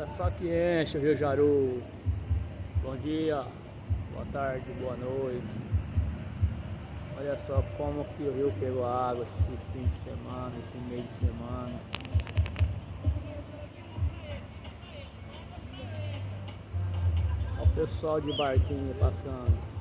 Olha só que enche o Rio Jaru. Bom dia, boa tarde, boa noite. Olha só como que o rio pegou água esse fim de semana, esse meio de semana. Olha o pessoal de barquinho passando.